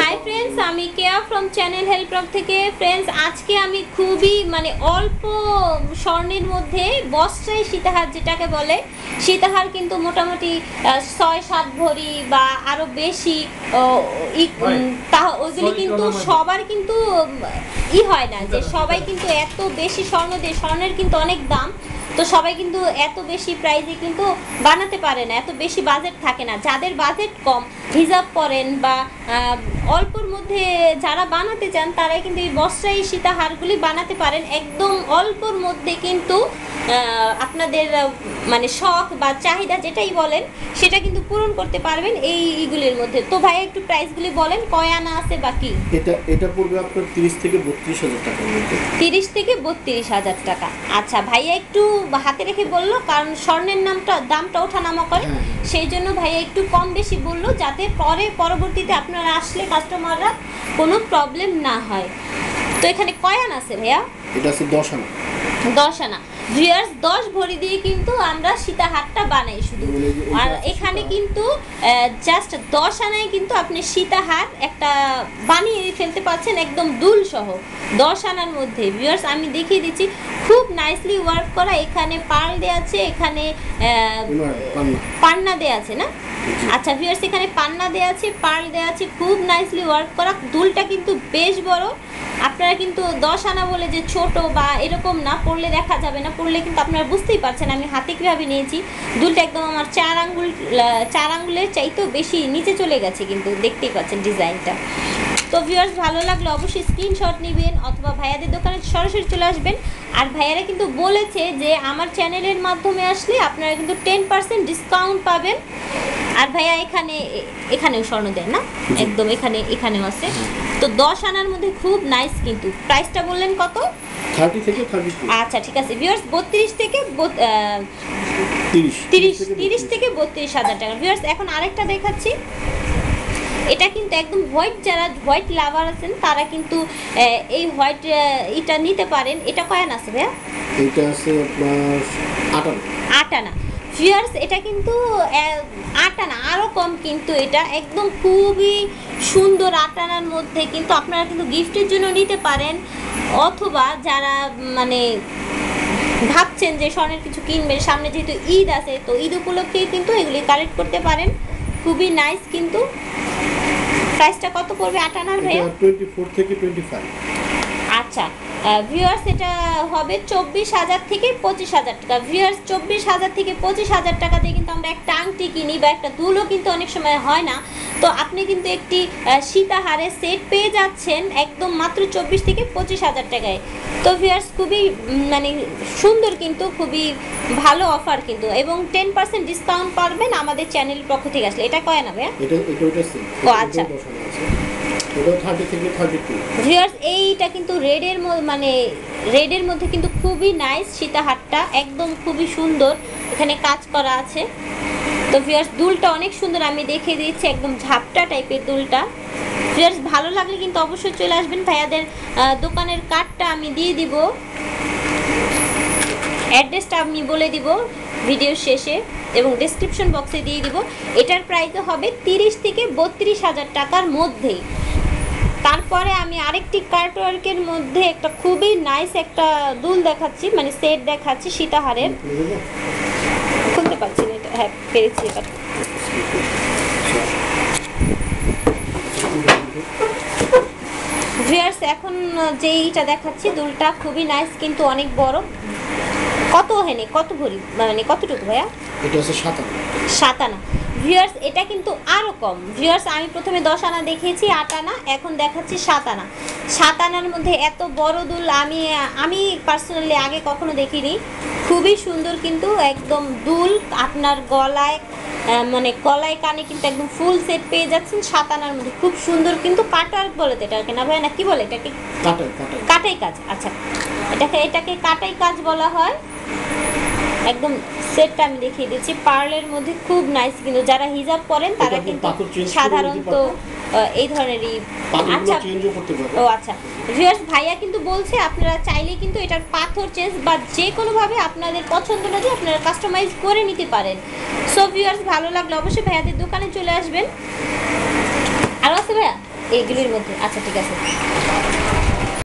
Hi friends, আমি কেয়া from channel help rock থেকে। Friends, আজকে আমি খুবই অল্প স্বর্ণের মধ্যে বস্ত্রাই সীতাহার যেটাকে বলে, সীতাহার কিন্তু মোটামুটি ৬-৭ ভরি বা আরও বেশি, ওইগুলি কিন্তু সবার কিন্তু হয় না যে সবাই কিন্তু এত বেশি স্বর্ণ দিয়ে, স্বর্ণের কিন্তু অনেক দাম, তো সবাই কিন্তু এত বেশি প্রাইজে কিন্তু বানাতে পারে না, এত বেশি বাজেট থাকে না। যাদের বাজেট কম, হিজাব পরেন বা অল্পর মধ্যে যারা বানাতে চান, তারাই কিন্তু এই বস্ত্রাই সীতাহারগুলি বানাতে পারেন। একদম অল্পর মধ্যে কিন্তু আপনাদের শখ বা চাহিদা যেটাই বলেন সেটা কিন্তু পূরণ করতে পারবেন এইগুলির মধ্যে। তো ভাই একটু প্রাইসগুলি বলেন, কয় আনা আছে বাকি? এটা পড়বে আপনার 30 থেকে 32,000 টাকার মধ্যে। 30 থেকে 32,000 টাকা। আচ্ছা, ভাইয়া একটু হাতে রেখে বললো, কারণ স্বর্ণের দামটা ওঠানামা করে, সেই জন্য ভাইয়া একটু কম বেশি বললো, যাতে পরবর্তীতে আপনারা আসলে কাস্টমাররা কোনো প্রবলেম না হয়। তো এখানে কয় আনা আছে ভাইয়া? এটা আছে 10 আনা। 10 আনা। ভিউয়ার্স, 10 ভরি দিয়ে কিন্তু আমরা সীতাহারটা বানাই শুধু। আর এখানে কিন্তু জাস্ট 10 আনায় কিন্তু আপনি সীতাহার একটা বানিয়ে ফেলতে পারছেন, একদম দুল সহ 10 আনার মধ্যে। ভিউয়ার্স, আমি দেখিয়ে দিচ্ছি, খুব নাইসলি ওয়ার্ক করা। এখানে পার্ল দেওয়া আছে, এখানে পান্না দেওয়া আছে না? আচ্ছা ভিউয়ার্স, এখানে পান্না দেওয়া আছে, পার্ল দেওয়া আছে, খুব নাইসলি ওয়ার্ক করা। দুলটা কিন্তু বেশ বড়। আপনারা কিন্তু 10 আনা বলে যে ছোট বা এরকম না, পড়লে দেখা যাবে না, পড়লে কিন্তু আপনারা বুঝতেই পারছেন আমি হাতে কীভাবে নিয়েছি। দুলটা একদম আমার 4 আঙ্গুলের চাইতেও বেশি নিচে চলে গেছে, কিন্তু দেখতেই পাচ্ছেন ডিজাইনটা। তো ভিউয়ার্স, ভালো লাগলে অবশ্যই স্ক্রিনশট নেবেন অথবা ভাইয়াদের দোকানে সরাসরি চলে আসবেন। আর ভাইয়ারা কিন্তু বলেছে যে আমার চ্যানেলের মাধ্যমে আসলে আপনারা কিন্তু 10% ডিসকাউন্ট পাবেন। আর ভাইয়া এখানেও স্বর্ণ দেন না? একদম এখানেও আছে। তো 10 আনার মধ্যে খুব নাইস। কিন্তু প্রাইসটা বললেন কত? 30 থেকে 32। আচ্ছা ঠিক আছে ভিউয়ার্স, 32 থেকে 30 থেকে 32,000 টাকা। ভিউয়ার্স, এখন আরেকটা দেখাচ্ছি। এটা কিন্তু একদম হোয়াইট, যারা হোয়াইট লাভার আছেন তারা কিন্তু এই হোয়াইট এটা নিতে পারেন। এটা কয় আনা আছে ভাইয়া? এটা আছে আপনার 8 আনা। ভিউয়ার্স, এটা কিন্তু 8 আনা, আরও কম, কিন্তু এটা একদম খুবই সুন্দর 8 আনার মধ্যে। কিন্তু আপনারা কিন্তু গিফটের জন্য নিতে পারেন, অথবা যারা ভাবছেন যে স্বর্ণের কিছু কিনবেন, সামনে যেহেতু ঈদ আছে, তো ঈদ উপলক্ষে কিন্তু এগুলি কালেক্ট করতে পারেন। খুবই নাইস। কিন্তু প্রাইসটা কত পড়বে 8 আনার ভাইয়া? 24 থেকে 25। আচ্ছা ভিউয়ার্স, এটা হবে 24,000 থেকে 25,000 টাকা। ভিউয়ার্স, 24,000 থেকে 25,000 টাকা দিয়ে কিন্তু আমরা একটা আংটি কিনি বা একটা দুলও কিন্তু অনেক সময় হয় না। তো আপনি কিন্তু একটি সীতাহারের সেট পেয়ে যাচ্ছেন একদম মাত্র 24 থেকে 25,000 টাকায়। তো ভিউয়ার্স, খুবই সুন্দর, কিন্তু খুবই ভালো অফার কিন্তু, এবং 10% ডিসকাউন্ট পাবেন আমাদের চ্যানেলের পক্ষ থেকে আসলে। এটা কয় না ভাইয়া? ও আচ্ছা, ভিউয়ার্স, এইটা কিন্তু রেডের মধ্যে কিন্তু খুবই নাইস সীতাহারটা, একদম খুবই সুন্দর। এখানে কাজ করা আছে। তো ভিউয়ার্স, দুলটা অনেক সুন্দর, আমি দেখিয়ে দিচ্ছি, একদম ঝাপটা টাইপের দুলটা। ভিউয়ার্স, ভালো লাগলে কিন্তু অবশ্যই চলে আসবেন। ভাইয়াদের দোকানের কার্ডটা আমি দিয়ে দিব, অ্যাড্রেসটা আমি বলে দিব ভিডিও শেষে, এবং ডেসক্রিপশন বক্সে দিয়ে দিব। এটার প্রাইস হবে 30 থেকে 32,000 টাকার মধ্যেই। তারপরে আমি আরেকটি কার্টওয়ার্কের মধ্যে একটা খুবই নাইস একটা দুল দেখাচ্ছি, সেট দেখাচ্ছি সীতাহারের। খুলতে পারছি না এটা, হ্যাঁ পেরেছি এবার। ভিউয়ার্স, এখন যেইটা দেখাচ্ছি দুলটা খুবই নাইস, কিন্তু অনেক বড়। কত কত ভরি, কতটুকু ভাইয়া? এটা আছে 7 আনা। 7 আনা। ভিউয়ার্স, এটা কিন্তু আরও কম। ভিউয়ার্স, আমি প্রথমে 10 আনা দেখিয়েছি, 8 আনা, এখন দেখাচ্ছি 7 আনা। 7 আনার মধ্যে এত বড় দুল আমি পার্সোনালি আগে কখনো দেখিনি। খুবই সুন্দর, কিন্তু একদম দুল আপনার গলায় গলায় কানে কিন্তু একদম ফুল সেট পেয়ে যাচ্ছেন 7 আনার মধ্যে। খুব সুন্দর, কিন্তু কাটার বলে তো এটাকে না ভাই, না কি বলে এটাকে? কাটাই কাজ। আচ্ছা, এটাকে কাটাই কাজ বলা হয়। একদম সেটটা আমি দেখিয়ে দিচ্ছি, পার্লের মধ্যে খুব নাইস। কিন্তু যারা হিজাব পরেন তারা কিন্তু সাধারণত এই ধরনেরই। পাথরগুলো আচ্ছা চেঞ্জও করতে পারবে। ও আচ্ছা ভিউয়ার্স, ভাইয়া কিন্তু বলছে আপনারা চাইলে কিন্তু এটার পাথর চেঞ্জ বা যে কোনোভাবে আপনাদের পছন্দ অনুযায়ী আপনারা কাস্টমাইজ করে নিতে পারেন। সো ভিউয়ার্স, ভালো লাগলে অবশ্যই ভাইয়াদের দোকানে চলে আসবেন। আরও আছে ভাইয়া এইগুলির মধ্যে? আচ্ছা ঠিক আছে।